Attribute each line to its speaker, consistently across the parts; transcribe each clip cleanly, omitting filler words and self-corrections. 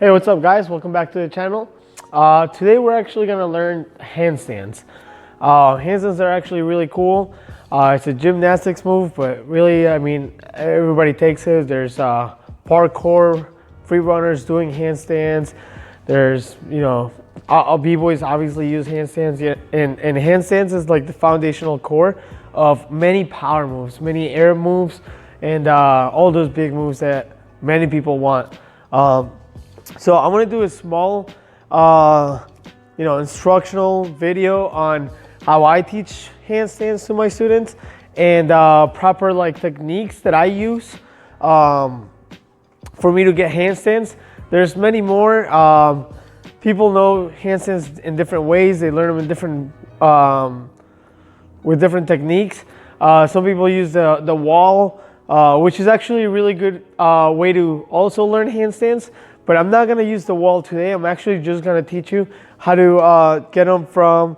Speaker 1: Hey, what's up guys? Welcome back to the channel. Today we're actually going to learn handstands. Handstands are actually really cool. It's a gymnastics move, but really, I mean, everybody takes it. There's parkour, free runners doing handstands. There's, b-boys obviously use handstands. And handstands is like the foundational core of many power moves, many air moves, and all those big moves that many people want. So I'm going to do a small, instructional video on how I teach handstands to my students and proper techniques that I use for me to get handstands. There's many more. People know handstands in different ways. They learn them in different, with different techniques. Some people use the wall, which is actually a really good way to also learn handstands. But I'm not going to use the wall today. I'm actually just going to teach you how to get them from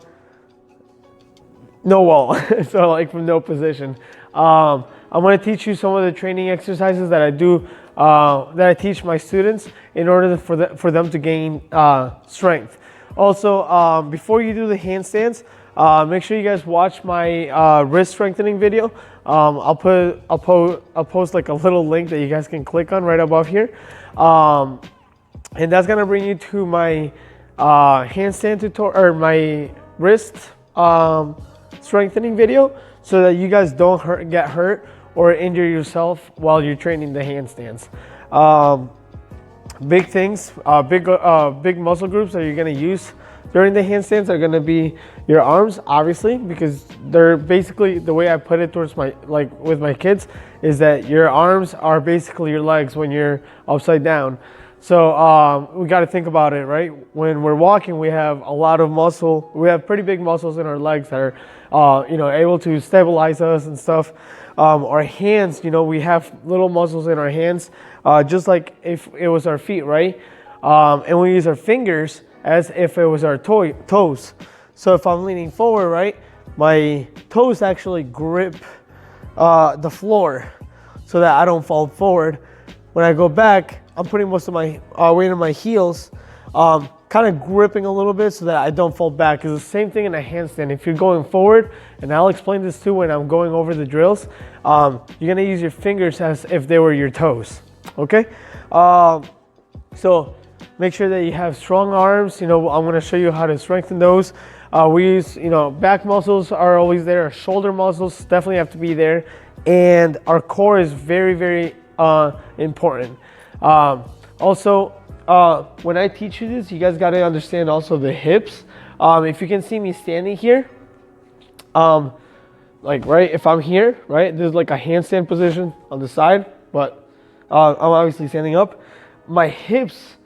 Speaker 1: no wall, so from no position. I'm going to teach you some of the training exercises that I do, that I teach my students in order for them to gain strength. Also, before you do the handstands, make sure you guys watch my wrist strengthening video. I'll post a little link that you guys can click on right above here. And that's gonna bring you to my handstand tutorial or my wrist strengthening video, so that you guys don't get hurt or injure yourself while you're training the handstands. Big things, big muscle groups that you're gonna use during the handstands are gonna be your arms, obviously, because they're basically, the way I put it towards my, with my kids, is that your arms are basically your legs when you're upside down. So we got to think about it, right? When we're walking, we have a lot of muscle. We have pretty big muscles in our legs that are, able to stabilize us and stuff. Our hands, we have little muscles in our hands, just like if it was our feet, right? And we use our fingers as if it was our toes. So if I'm leaning forward, right, my toes actually grip the floor so that I don't fall forward. When I go back, I'm putting most of my weight on my heels, kind of gripping a little bit so that I don't fall back. It's the same thing in a handstand. If you're going forward, and I'll explain this too when I'm going over the drills, you're gonna use your fingers as if they were your toes, okay? So make sure that you have strong arms. I'm gonna show you how to strengthen those. We use, back muscles are always there. Our shoulder muscles definitely have to be there. And our core is very, very important. Also, when I teach you this, you guys got to understand also the hips. If you can see me standing here, right, if I'm here, right, there's a handstand position on the side, but I'm obviously standing up. My hips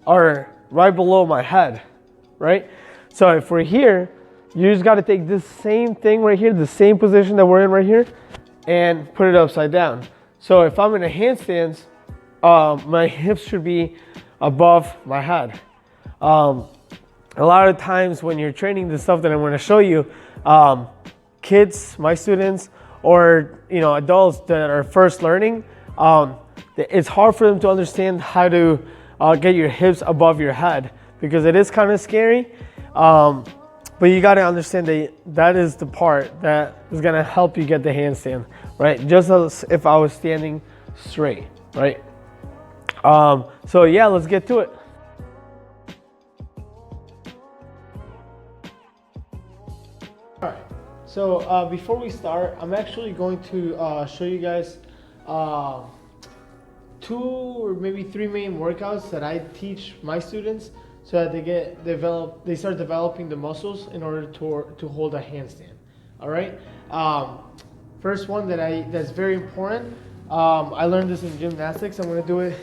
Speaker 1: are right below my head, right? So if we're here, you just got to take this same thing right here, the same position that we're in right here, and put it upside down. So if I'm in a handstands, my hips should be above my head. A lot of times when you're training the stuff that I'm going to show you, kids, my students, or adults that are first learning, it's hard for them to understand how to get your hips above your head, because it is kind of scary. But you got to understand that is the part that is going to help you get the handstand, right? Just as if I was standing straight, right? So yeah, let's get to it. All right, so before we start, I'm actually going to show you guys 2 or maybe 3 main workouts that I teach my students, so that they start developing the muscles in order to hold a handstand. All right. First one that's very important. I learned this in gymnastics. I'm going to do it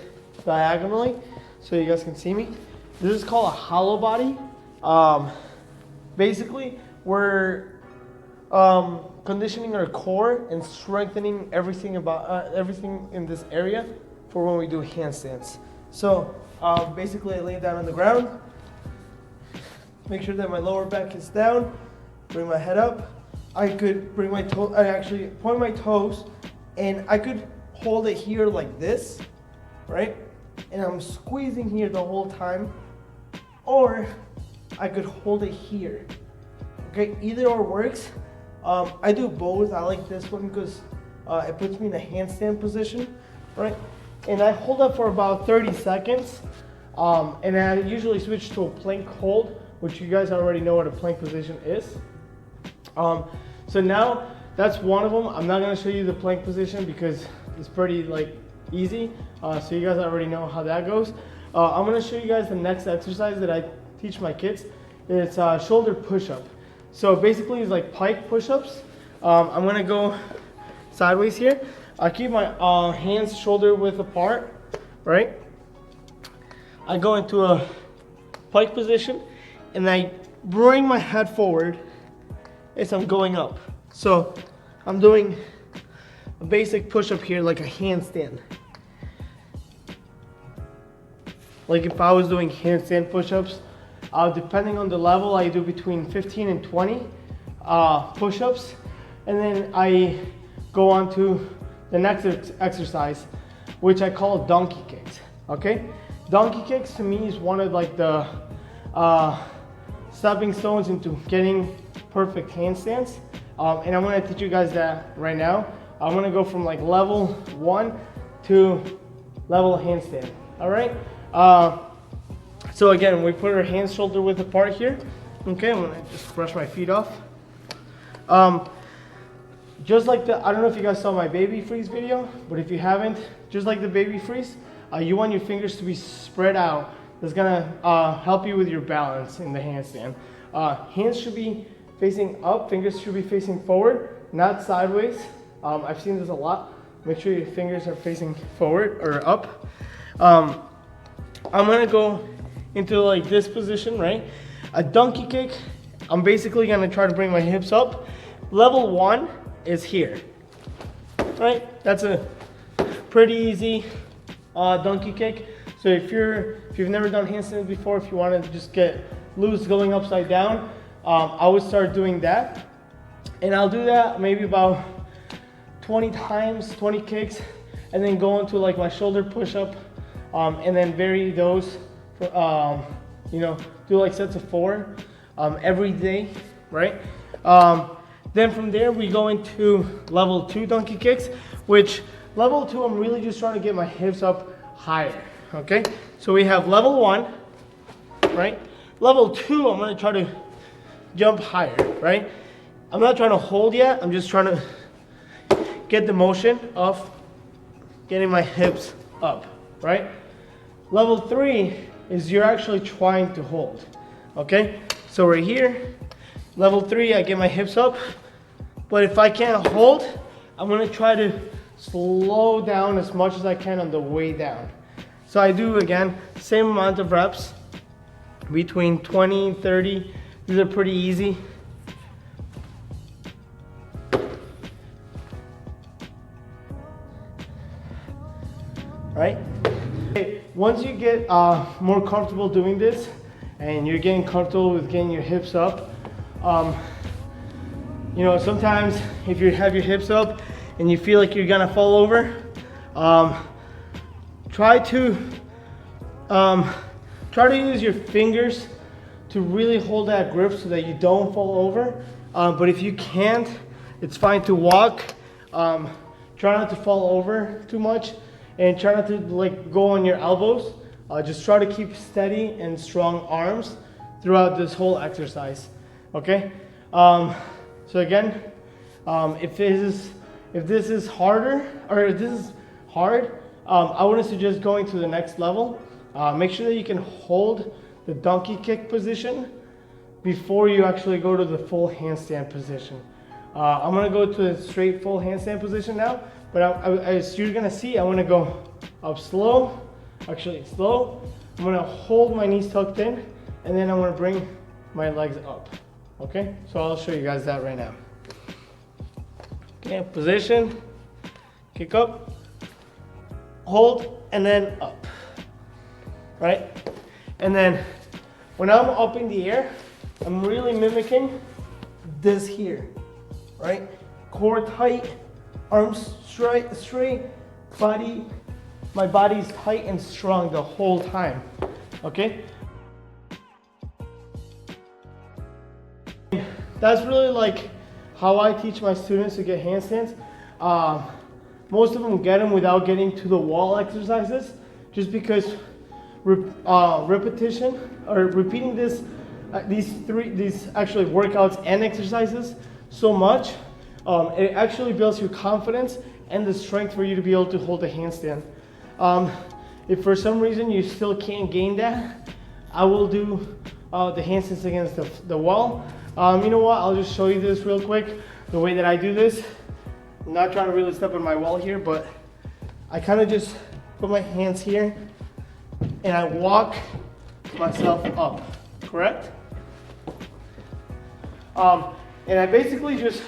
Speaker 1: diagonally so you guys can see me. This is called a hollow body. Basically, we're conditioning our core and strengthening everything in this area for when we do handstands. So basically, I lay down on the ground, make sure that my lower back is down, bring my head up. I could bring my toe, I actually point my toes, and I could hold it here like this, right? and I'm squeezing here the whole time, or I could hold it here. Okay, either or works. I do both. I like this one because it puts me in a handstand position, right? And I hold up for about 30 seconds. And I usually switch to a plank hold, which you guys already know what a plank position is. So now that's one of them. I'm not gonna show you the plank position because it's pretty like easy. So you guys already know how that goes. I'm gonna show you guys the next exercise that I teach my kids. It's shoulder push-up. So basically it's like pike push-ups. I'm gonna go sideways here. I keep my hands shoulder width apart, right? I go into a pike position and I bring my head forward as I'm going up. So I'm doing a basic push-up here like a handstand. Like if I was doing handstand push-ups, depending on the level, I do between 15 and 20 push-ups. And then I go on to the next exercise, which I call donkey kicks, okay? Donkey kicks to me is one of like the stepping stones into getting perfect handstands. And I'm gonna teach you guys that right now. I'm gonna go from like level 1 to level handstand, all right? So again, we put our hands shoulder width apart here. Okay, I'm gonna just brush my feet off. Just like I don't know if you guys saw my baby freeze video, but if you haven't, just like the baby freeze, you want your fingers to be spread out. That's gonna help you with your balance in the handstand. Hands should be facing up, fingers should be facing forward, not sideways. I've seen this a lot. Make sure your fingers are facing forward or up. I'm gonna go into like this position, right? A donkey kick, I'm basically gonna try to bring my hips up. Level 1 is here, right? That's a pretty easy donkey kick. So if you've never done handstands before, if you want to just get loose going upside down, I would start doing that. And I'll do that maybe about 20 times, 20 kicks, and then go into like my shoulder push-up, and then vary those, you know, do like sets of 4 every day, right? Then from there we go into level 2 donkey kicks, which level 2 I'm really just trying to get my hips up higher, okay? So we have level 1, right? Level 2, I'm gonna try to jump higher, right? I'm not trying to hold yet, I'm just trying to get the motion of getting my hips up, right? Level 3 is you're actually trying to hold, okay? So right here, level 3, I get my hips up, but if I can't hold, I'm gonna try to slow down as much as I can on the way down. So I do, again, same amount of reps, between 20 and 30. These are pretty easy. Right? Once you get more comfortable doing this, and you're getting comfortable with getting your hips up, you know, sometimes if you have your hips up and you feel like you're gonna fall over, try to use your fingers to really hold that grip so that you don't fall over. But if you can't, it's fine to walk. Try not to fall over too much, and try not to like go on your elbows. Just try to keep steady and strong arms throughout this whole exercise. Okay. So again, if this is harder, or if this is hard, I wouldn't suggest going to the next level. Make sure that you can hold the donkey kick position before you actually go to the full handstand position. I'm gonna go to the straight full handstand position now, but as you're gonna see, I wanna go up slow, actually slow. I'm gonna hold my knees tucked in, and then I'm gonna bring my legs up. Okay, so I'll show you guys that right now. Okay, position, kick up, hold, and then up, right? And then when I'm up in the air, I'm really mimicking this here, right? Core tight, arms straight, body my body's tight and strong the whole time, okay? That's really like how I teach my students to get handstands. Most of them get them without getting to the wall exercises, just because repetition or repeating these actually workouts and exercises so much, it actually builds your confidence and the strength for you to be able to hold a handstand. If for some reason you still can't gain that, I will do the handstands against the wall. You know what, I'll just show you this real quick, the way that I do this. I'm not trying to really step on my wall here, but I kind of just put my hands here and I walk myself up, correct? And I basically just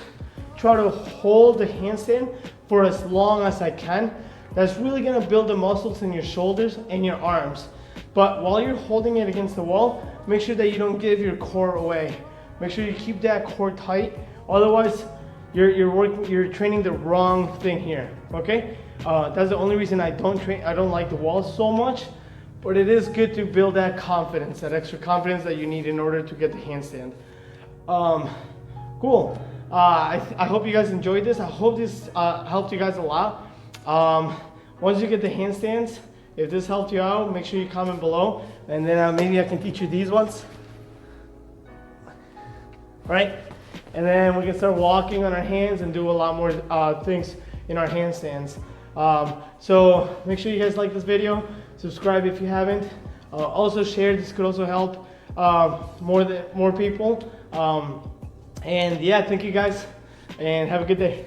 Speaker 1: try to hold the handstand for as long as I can. That's really gonna build the muscles in your shoulders and your arms. But while you're holding it against the wall, make sure that you don't give your core away. Make sure you keep that core tight. Otherwise, you're training the wrong thing here, okay? That's the only reason I don't like the wall so much, but it is good to build that confidence, that extra confidence that you need in order to get the handstand. Cool. I hope you guys enjoyed this. I hope this helped you guys a lot. Once you get the handstands, if this helped you out, make sure you comment below, and then maybe I can teach you these ones. All right, and then we can start walking on our hands and do a lot more things in our handstands. So make sure you guys like this video, subscribe if you haven't. Also share, this could also help more people. And yeah, thank you guys, and have a good day.